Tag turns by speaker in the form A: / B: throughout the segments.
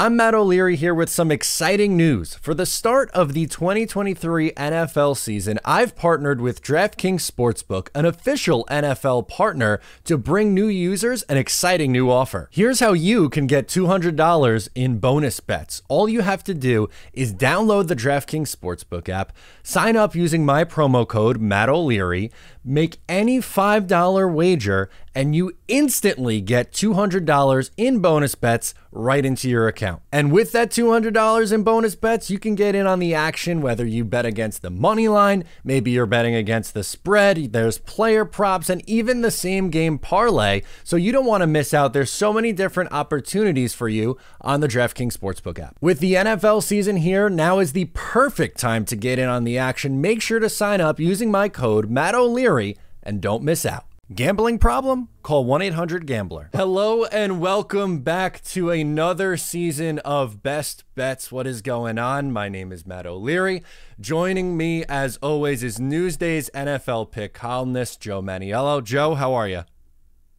A: I'm Matt O'Leary here with some exciting news. For the start of the 2023 NFL season, I've partnered with DraftKings Sportsbook, an official NFL partner, to bring new users an exciting new offer. Here's how you can get $200 in bonus bets. All you have to do is download the DraftKings Sportsbook app, sign up using my promo code Matt O'Leary, make any $5 wager, and you instantly get $200 in bonus bets right into your account. And with that $200 in bonus bets, you can get in on the action, whether you bet against the money line, maybe you're betting against the spread, there's player props, and even the same game parlay. So you don't want to miss out. There's so many different opportunities for you on the DraftKings Sportsbook app. With the NFL season here, now is the perfect time to get in on the action. Make sure to sign up using my code Matt O'Leary and don't miss out. Gambling problem? Call 1-800-GAMBLER. Hello and welcome back to another season of Best Bets. What is going on? My name is Matt O'Leary. Joining me, as always, is Newsday's NFL pick columnist, Joe Manniello. Joe, how are you?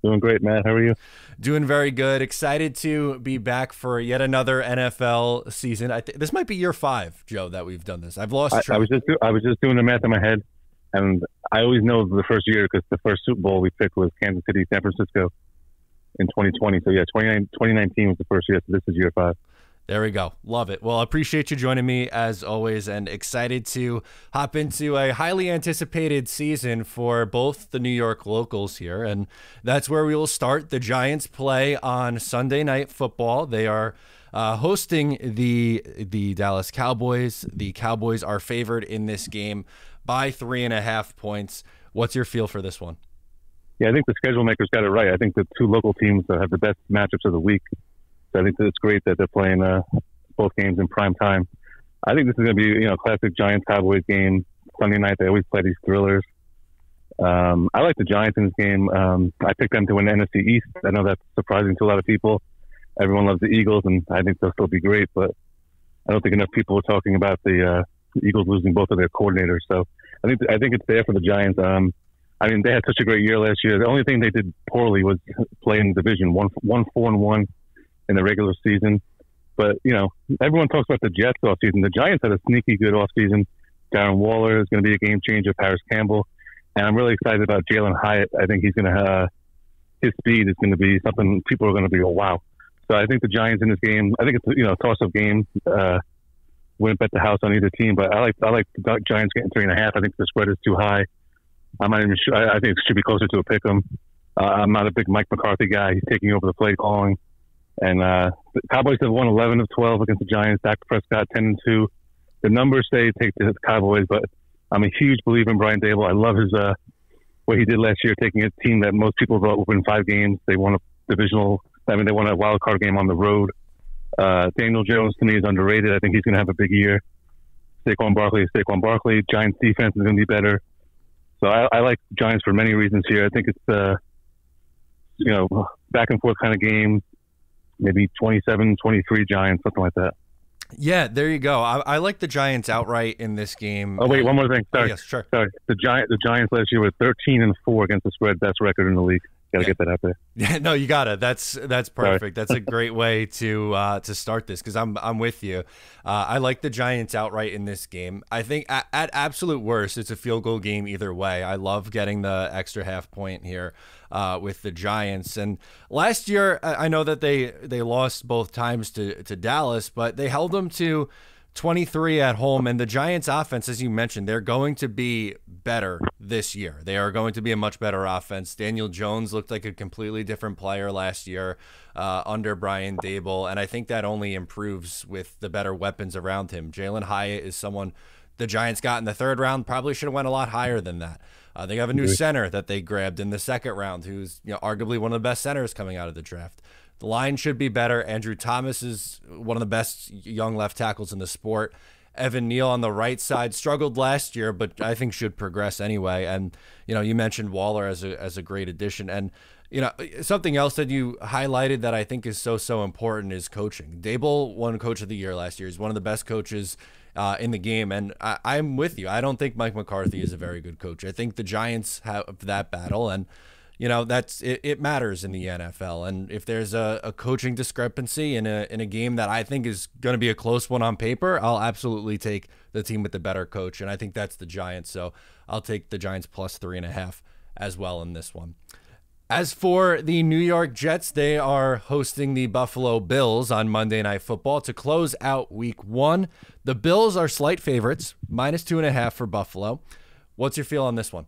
B: Doing great, Matt. How are you?
A: Doing very good. Excited to be back for yet another NFL season. This might be year 5, Joe, that we've done this. I've lost track.
B: I was just doing the math in my head. And I always know the first year because the first Super Bowl we picked was Kansas City, San Francisco in 2020. So, yeah, 2019 was the first year. So this is year 5.
A: There we go. Love it. Well, I appreciate you joining me as always and excited to hop into a highly anticipated season for both the New York locals here. And that's where we will start. The Giants play on Sunday Night Football. They are hosting the Dallas Cowboys. The Cowboys are favored in this game by 3.5 points. What's your feel for this one?
B: Yeah, I think the schedule makers got it right. I think the two local teams have the best matchups of the week. So I think that it's great that they're playing both games in prime time. I think this is going to be a classic Giants-Cowboys game. Sunday night, they always play these thrillers. I like the Giants in this game. I picked them to win the NFC East. I know that's surprising to a lot of people. Everyone loves the Eagles, and I think they'll still be great. But I don't think enough people are talking about the Eagles losing both of their coordinators. So I think it's there for the Giants. They had such a great year last year. The only thing they did poorly was play in the division, 1-4-1 in the regular season. But, everyone talks about the Jets offseason. The Giants had a sneaky good offseason. Darren Waller is going to be a game changer, Paris Campbell. And I'm really excited about Jalen Hyatt. I think he's going to his speed is going to be something people are going to be, oh, wow. So I think the Giants in this game, I think it's a toss-up game. Wouldn't bet the house on either team, but I like the Giants getting 3.5. I think the spread is too high. I'm not even sure. I think it should be closer to a pick 'em. I'm not a big Mike McCarthy guy. He's taking over the play calling. And the Cowboys have won 11 of 12 against the Giants. Dak Prescott 10-2. The numbers say take the Cowboys, but I'm a huge believer in Brian Dable. I love his what he did last year, taking a team that most people thought would win 5 games. They won they won a wild card game on the road. Daniel Jones, to me, is underrated. I think he's going to have a big year. Saquon Barkley. Giants defense is going to be better. So I like Giants for many reasons here. I think it's, back and forth kind of game, maybe 27-23 Giants, something like that.
A: Yeah, there you go. I like the Giants outright in this game.
B: Oh, wait, one more thing. Sorry.
A: Yes, sure.
B: Sorry. The Giants last year were 13-4 against the spread. Best record in the league. Got to get that out there.
A: Yeah, no, you got it. That's perfect. Sorry. That's a great way to start this because I'm with you. I like the Giants outright in this game. I think at absolute worst, it's a field goal game either way. I love getting the extra half point here with the Giants. And last year, I know that they lost both times to Dallas, but they held them to 23 at home, and the Giants offense, as you mentioned, they're going to be better this year. They are going to be a much better offense. Daniel Jones looked like a completely different player last year under Brian Dable, and I think that only improves with the better weapons around him. Jalen Hyatt is someone the Giants got in the 3rd round, probably should have went a lot higher than that. They have a new center that they grabbed in the 2nd round, who's arguably one of the best centers coming out of the draft. The line should be better. Andrew Thomas is one of the best young left tackles in the sport. Evan Neal on the right side struggled last year, but I think should progress anyway. And, you mentioned Waller as a great addition. And, something else that you highlighted that I think is so important is coaching. Dable won Coach of the Year last year. He's one of the best coaches in the game. And I'm with you. I don't think Mike McCarthy is a very good coach. I think the Giants have that battle. And, it matters in the NFL. And if there's a coaching discrepancy in a game that I think is going to be a close one on paper, I'll absolutely take the team with the better coach. And I think that's the Giants. So I'll take the Giants plus 3.5 as well in this one. As for the New York Jets, they are hosting the Buffalo Bills on Monday Night Football to close out Week 1. The Bills are slight favorites, minus 2.5 for Buffalo. What's your feel on this one?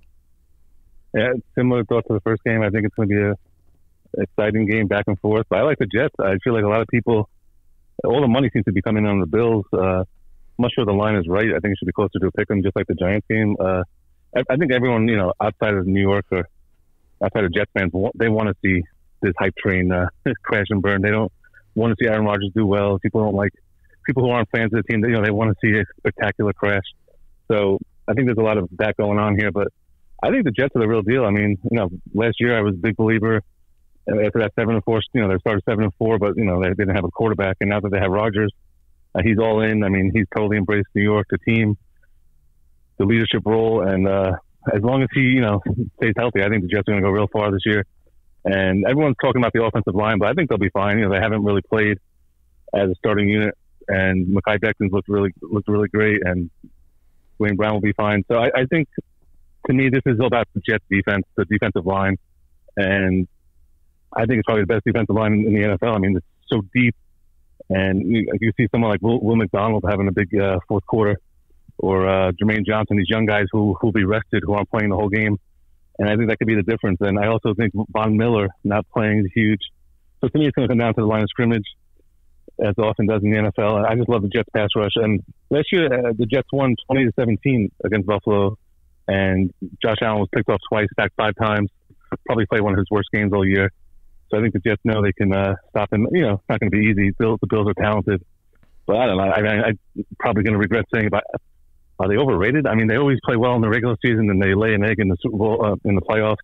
B: Yeah, similar thought to the first game. I think it's going to be an exciting game back and forth. But I like the Jets. I feel like a lot of people, all the money seems to be coming on the Bills. I'm not sure the line is right. I think it should be closer to a pick 'em, just like the Giants game. I think everyone, outside of New York or outside of Jets fans, they want to see this hype train crash and burn. They don't want to see Aaron Rodgers do well. People who aren't fans of the team, they want to see a spectacular crash. So I think there's a lot of that going on here. But I think the Jets are the real deal. I mean, last year I was a big believer after that 7-4. They started 7-4, but they didn't have a quarterback, and now that they have Rodgers, he's all in. I mean, he's totally embraced New York, the team, the leadership role, and as long as he, stays healthy, I think the Jets are going to go real far this year. And everyone's talking about the offensive line, but I think they'll be fine. They haven't really played as a starting unit, and Mekhi Becton's looked really great, and Dwayne Brown will be fine. So I think, to me, this is all about the Jets defense, the defensive line, and I think it's probably the best defensive line in the NFL. I mean, it's so deep, and you see someone like Will McDonald having a big fourth quarter, or Jermaine Johnson, these young guys who'll be rested, who aren't playing the whole game. And I think that could be the difference. And I also think Von Miller not playing is huge. So to me, it's going to come down to the line of scrimmage, as it often does in the NFL. I just love the Jets pass rush. And last year, the Jets won 20-17 against Buffalo. And Josh Allen was picked off twice, sacked 5 times, probably played one of his worst games all year. So I think the Jets know they can stop him. It's not going to be easy. The Bills are talented. But I don't know. I'm probably going to regret saying about, are they overrated? I mean, they always play well in the regular season, and they lay an egg in the Super Bowl, in the playoffs.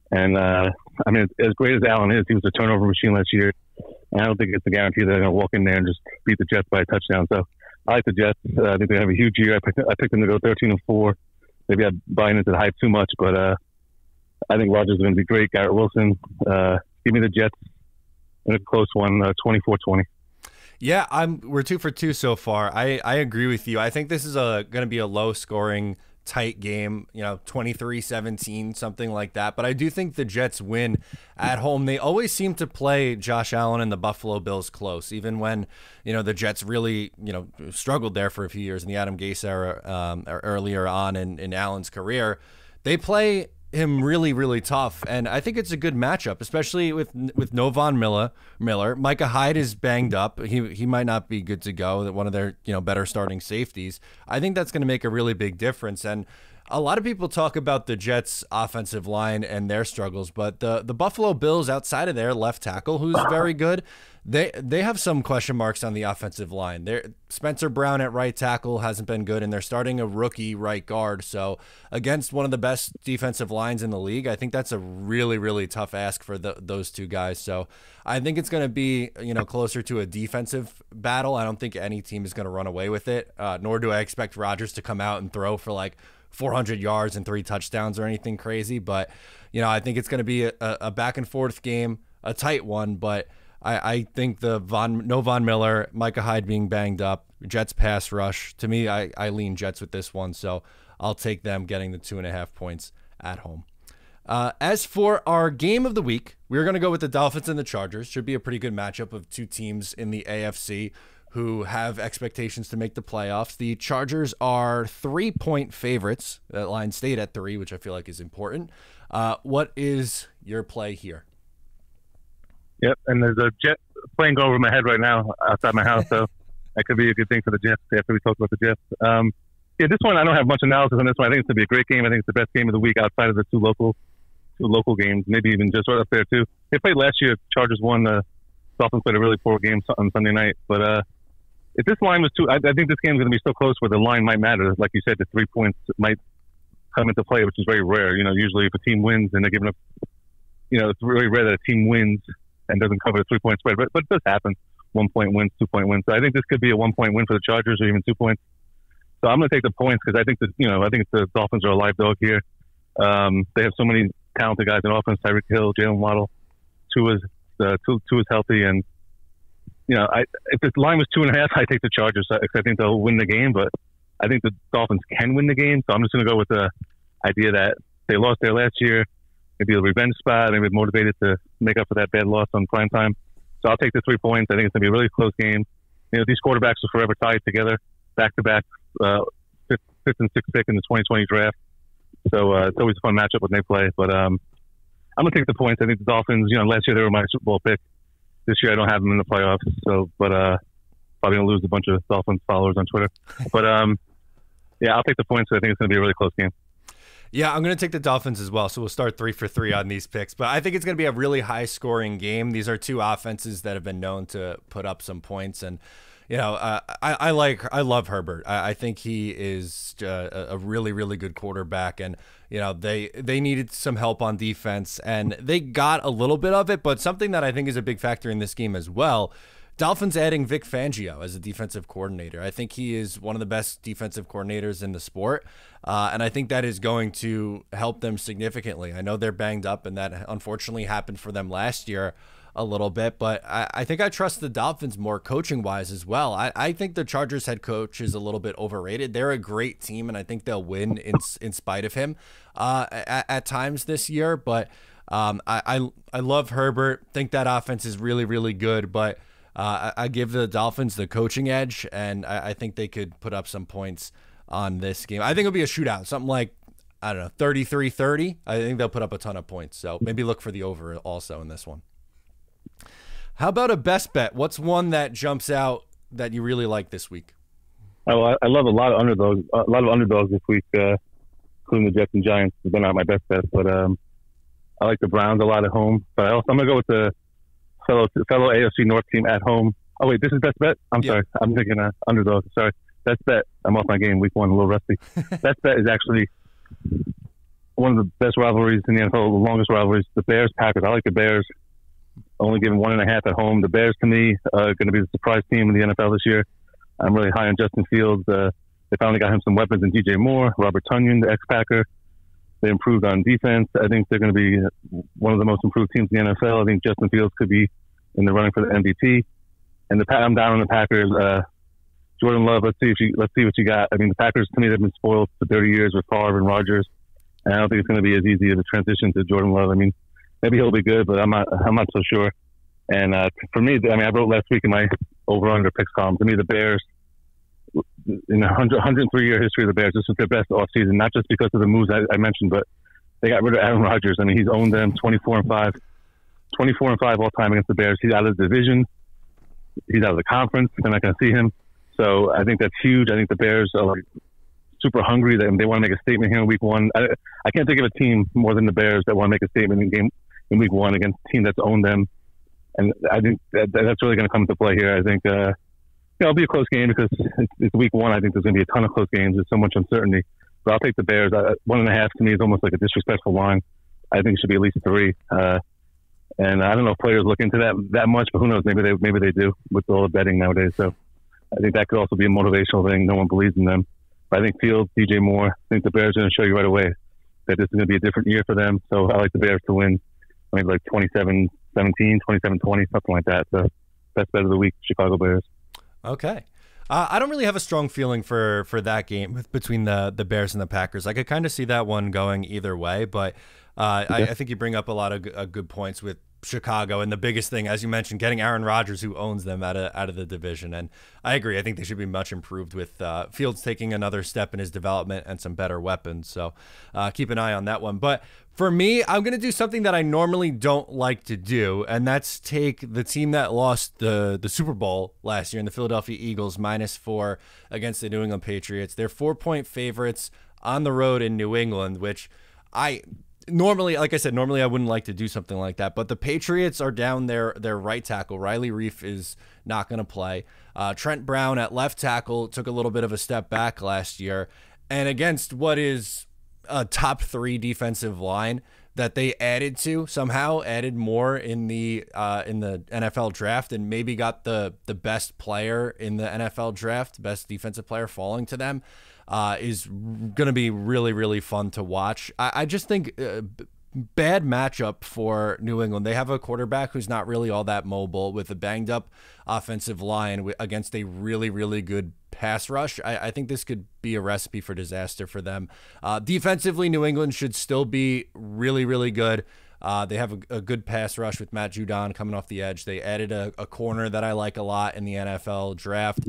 B: And, as great as Allen is, he was a turnover machine last year. And I don't think it's a guarantee they're going to walk in there and just beat the Jets by a touchdown. So I like the Jets. I think they have a huge year. I picked them to go 13-4. Maybe I'm buying into the hype too much, but I think Rodgers is going to be great. Garrett Wilson. Give me the Jets in a close one, 24-20.
A: Yeah, we're 2 for 2 so far. I agree with you. I think this is going to be a low-scoring, tight game, 23-17, something like that. But I do think the Jets win at home. They always seem to play Josh Allen and the Buffalo Bills close, even when, the Jets really, struggled there for a few years in the Adam Gase era earlier on in Allen's career. They play him really, really tough, and I think it's a good matchup, especially with no Von Miller. Micah Hyde is banged up. He might not be good to go. One of their better starting safeties. I think that's going to make a really big difference. And a lot of people talk about the Jets' offensive line and their struggles, but the Buffalo Bills, outside of their left tackle, who's very good, they have some question marks on the offensive line. Spencer Brown at right tackle hasn't been good, and they're starting a rookie right guard. So against one of the best defensive lines in the league, I think that's a really, really tough ask for those two guys. So I think it's going to be closer to a defensive battle. I don't think any team is going to run away with it, nor do I expect Rodgers to come out and throw for like 400 yards and 3 touchdowns or anything crazy. But, I think it's going to be a back and forth game, a tight one. But I think no Von Miller, Micah Hyde being banged up, Jets pass rush. To me, I lean Jets with this one. So I'll take them getting the 2.5 points at home. As for our game of the week, we're going to go with the Dolphins and the Chargers. Should be a pretty good matchup of two teams in the AFC who have expectations to make the playoffs. The Chargers are 3-point favorites. That line stayed at 3, which I feel like is important. What is your play here?
B: Yep, and there's a jet plane going over my head right now outside my house, so that could be a good thing for the Jets after we talk about the Jets. This one, I don't have much analysis on this one. I think it's going to be a great game. I think it's the best game of the week outside of the two local games, maybe even just right up there, too. They played last year. Chargers won. The Dolphins played a really poor game on Sunday night, but if this line was I think this game is going to be so close where the line might matter. Like you said, the 3 points might come into play, which is very rare. Usually if a team wins and they're giving up, it's really rare that a team wins and doesn't cover the 3-point spread. But it does happen. 1-point wins, 2-point wins. So I think this could be a 1-point win for the Chargers or even 2 points. So I'm going to take the points because I think the Dolphins are a live dog here. They have so many talented guys in offense: Tyreek Hill, Jalen Waddle. Tua's healthy, and if the line was 2.5, I take the Chargers because I think they'll win the game. But I think the Dolphins can win the game, so I'm just going to go with the idea that they lost there last year. Maybe a revenge spot. Maybe motivated to make up for that bad loss on prime time. So I'll take the 3 points. I think it's going to be a really close game. These quarterbacks are forever tied together, back to back, fifth and sixth pick in the 2020 draft. So it's always a fun matchup when they play. But I'm going to take the points. I think the Dolphins, last year they were my Super Bowl pick. This year I don't have them in the playoffs. So, but probably going to lose a bunch of Dolphins followers on Twitter. But yeah, I'll take the points. I think it's going to be a really close game.
A: Yeah, I'm going to take the Dolphins as well, so we'll start 3 for 3 on these picks. But I think it's going to be a really high-scoring game. These are two offenses that have been known to put up some points, and I love Herbert. I think he is a really, really good quarterback, and they needed some help on defense, and they got a little bit of it. But something that I think is a big factor in this game as well. Dolphins adding Vic Fangio as a defensive coordinator. I think he is one of the best defensive coordinators in the sport, and I think that is going to help them significantly. I know they're banged up, and that unfortunately happened for them last year a little bit, but I think I trust the Dolphins more coaching-wise as well. I think the Chargers head coach is a little bit overrated. They're a great team, and I think they'll win in spite of him at times this year, but I love Herbert. Think that offense is really, really good, but I give the Dolphins the coaching edge, and I think they could put up some points on this game. I think it'll be a shootout, something like, 33-30. I think they'll put up a ton of points, so maybe look for the over also in this one. How about a best bet? What's one that jumps out that you really like this week?
B: Oh, I love a lot of underdogs this week, including the Jets and Giants. They're not my best bet, but I like the Browns a lot at home. But I'm going to go with the fellow AFC North team at home. Oh, wait, this is best bet? I'm sorry. I'm thinking underdog. Sorry. Best bet. I'm off my game. Week 1, a little rusty. Best bet is actually one of the best rivalries in the NFL, the longest rivalries, the Bears-Packers. I like the Bears. Only giving 1.5 at home. The Bears, to me, are going to be the surprise team in the NFL this year. I'm really high on Justin Fields. They finally got him some weapons in DJ Moore, Robert Tonyan, the ex-Packer. They improved on defense. I think they're going to be one of the most improved teams in the NFL. I think Justin Fields could be in the running for the MVP. And I'm down on the Packers. Jordan Love, let's see what you got. I mean, the Packers, to me, they've been spoiled for 30 years with Favre and Rodgers, and I don't think it's going to be as easy of a transition to Jordan Love. I mean, maybe he'll be good, but I'm not so sure. And for me, I wrote last week in my over/under picks column. To me, the Bears, in the 103-year history of the Bears, this was their best offseason, not just because of the moves I mentioned, but they got rid of Aaron Rodgers. I mean, he's owned them 24-5 all time against the Bears. He's out of the division. He's out of the conference. They're not going to see him. So I think that's huge. I think the Bears are super hungry. They want to make a statement here in week 1. I can't think of a team more than the Bears that want to make a statement in week 1 against a team that's owned them. And I think that's really going to come into play here. I think it'll be a close game because it's week 1. I think there's going to be a ton of close games. There's so much uncertainty. But I'll take the Bears. 1.5 to me is almost like a disrespectful line. I think it should be at least 3. And I don't know if players look into that much, but who knows? Maybe they do with all the betting nowadays. So I think that could also be a motivational thing. No one believes in them. But I think Fields, DJ Moore, I think the Bears are going to show you right away that this is going to be a different year for them. So I like the Bears to win, maybe like 27-17, 27-20, something like that. So best bet of the week, Chicago Bears.
A: Okay. I don't really have a strong feeling for that game between the Bears and the Packers. I could kind of see that one going either way, but I think you bring up a lot of good points with Chicago, and the biggest thing, as you mentioned, getting Aaron Rodgers, who owns them, out of the division. And I agree. I think they should be much improved with Fields taking another step in his development and some better weapons. So keep an eye on that one. But for me, I'm going to do something that I normally don't like to do, and that's take the team that lost the Super Bowl last year in the Philadelphia Eagles, -4 against the New England Patriots. They're 4-point favorites on the road in New England, which normally, like I said, I wouldn't like to do something like that, but the Patriots are down their right tackle. Riley Reif is not going to play. Trent Brown at left tackle took a little bit of a step back last year, and against what is a top 3 defensive line that they added more in the NFL draft, and maybe got the best player in the NFL draft, best defensive player falling to them, is going to be really, really fun to watch. I just think bad matchup for New England. They have a quarterback who's not really all that mobile with a banged up offensive line against a really, really good pass rush. I think this could be a recipe for disaster for them. Defensively, New England should still be really, really good. They have a good pass rush with Matt Judon coming off the edge. They added a corner that I like a lot in the NFL draft.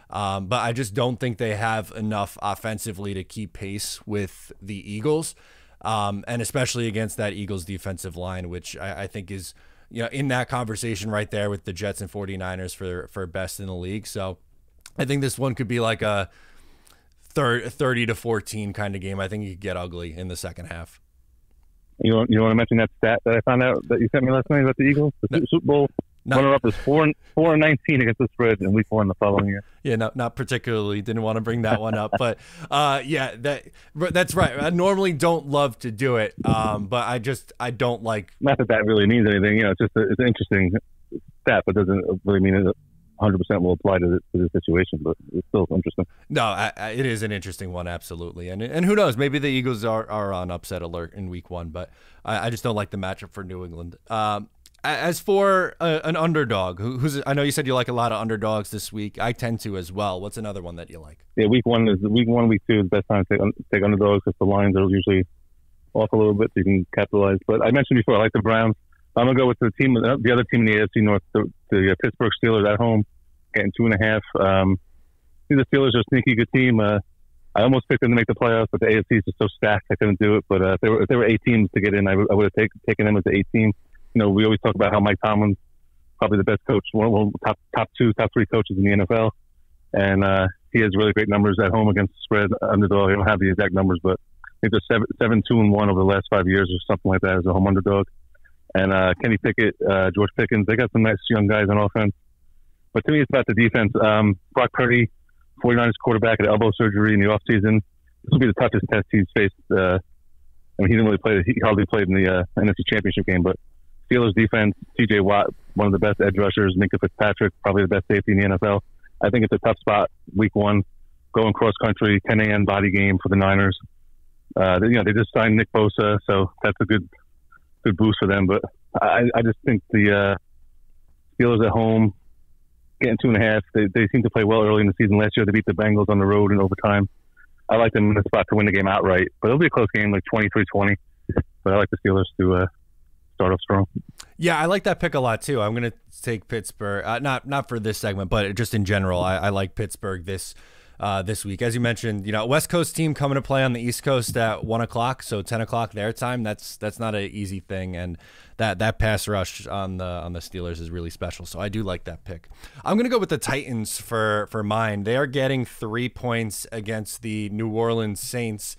A: But I just don't think they have enough offensively to keep pace with the Eagles. And especially against that Eagles defensive line, which I think is, in that conversation right there with the Jets and 49ers for best in the league. So I think this one could be like a 30-14 kind of game. I think it could get ugly in the second half.
B: You want to mention that stat that I found out that you sent me last night about the Eagles? The Super Bowl runner-up is 4-19 against the spread in Week 1 the following year.
A: Yeah, not particularly. Didn't want to bring that one up, but yeah, that's right. I normally don't love to do it, but I don't like.
B: Not that really means anything. It's just it's an interesting stat, but doesn't really mean it 100% will apply to this situation. But it's still interesting.
A: No, it is an interesting one, absolutely. And who knows? Maybe the Eagles are on upset alert in Week 1, but I just don't like the matchup for New England. As for an underdog, I know you said you like a lot of underdogs this week. I tend to as well. What's another one that you like?
B: Yeah, Week 2 is the best time to take underdogs because the lines are usually off a little bit, so you can capitalize. But I mentioned before, I like the Browns. I'm gonna go with the other team in the AFC North, the Pittsburgh Steelers at home, getting 2.5. I think the Steelers are a sneaky good team. I almost picked them to make the playoffs, but the AFC is just so stacked I couldn't do it. But if there were 8 teams to get in, I would have taken them as the 8 team. We always talk about how Mike Tomlin's probably the best coach, one of the top 3 coaches in the NFL, and he has really great numbers at home against the spread underdog. I don't have the exact numbers, but I think they're 7-2-1 over the last 5 years or something like that as a home underdog. And Kenny Pickett, George Pickens, they got some nice young guys on offense. But to me, it's about the defense. Brock Purdy, 49ers quarterback, had elbow surgery in the offseason. This will be the toughest test he's faced. He didn't really play. He hardly played in the NFC Championship game. But Steelers defense, T.J. Watt, one of the best edge rushers. Minka Fitzpatrick, probably the best safety in the NFL. I think it's a tough spot. Week 1, going cross country, 10 a.m. body game for the Niners. They just signed Nick Bosa, so that's a good boost for them. But I just think the Steelers at home, getting 2.5. They seem to play well early in the season. Last year they beat the Bengals on the road in overtime. I like them in the spot to win the game outright, but it'll be a close game, like 23-20. But I like the Steelers to start off strong.
A: Yeah, I like that pick a lot too. I'm going to take Pittsburgh. Not for this segment, but just in general, I like Pittsburgh this week. As you mentioned, West Coast team coming to play on the East Coast at 1:00, so 10:00 their time. That's not an easy thing, and that pass rush on the Steelers is really special. So I do like that pick. I'm gonna go with the Titans for mine. They are getting 3 points against the New Orleans Saints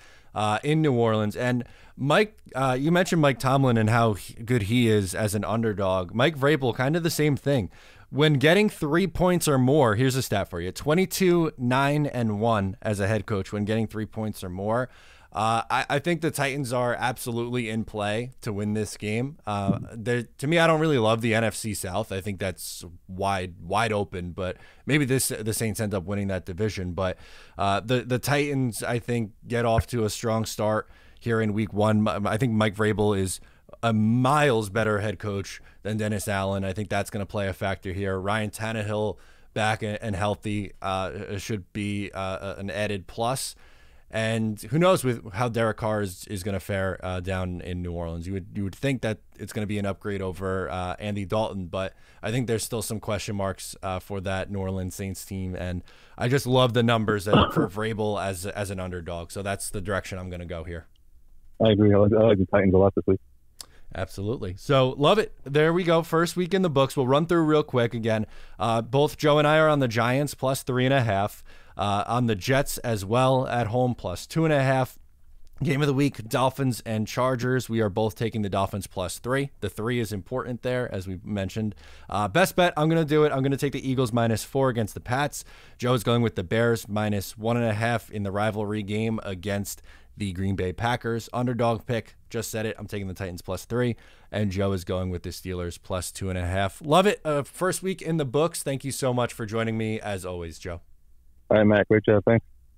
A: in New Orleans. And Mike, you mentioned Mike Tomlin and how good he is as an underdog. Mike Vrabel, kind of the same thing. When getting 3 points or more, here's a stat for you: 22-9-1 as a head coach when getting 3 points or more. I think the Titans are absolutely in play to win this game. To me, I don't really love the NFC South. I think that's wide open, but maybe the Saints end up winning that division. But the Titans, I think, get off to a strong start here in Week 1. I think Mike Vrabel is a miles better head coach than Dennis Allen. I think that's going to play a factor here. Ryan Tannehill back and healthy should be an added plus. And who knows with how Derek Carr is going to fare down in New Orleans. You would think that it's going to be an upgrade over Andy Dalton, but I think there's still some question marks for that New Orleans Saints team. And I just love the numbers for Vrabel as an underdog. So that's the direction I'm going to go here.
B: I agree. I like the Titans a lot this week.
A: Absolutely. So love it. There we go. First week in the books. We'll run through real quick again. Both Joe and I are on the Giants plus 3.5. On the Jets as well at home plus 2.5. Game of the week, Dolphins and Chargers. We are both taking the Dolphins plus 3. The 3 is important there, as we mentioned. Best bet, I'm going to do it. I'm going to take the Eagles minus 4 against the Pats. Joe's going with the Bears minus 1.5 in the rivalry game against the Green Bay Packers. Underdog pick, just said it. I'm taking the Titans plus 3. And Joe is going with the Steelers plus 2.5. Love it. First week in the books. Thank you so much for joining me, as always, Joe.
B: All right, Matt. Great job. Thanks.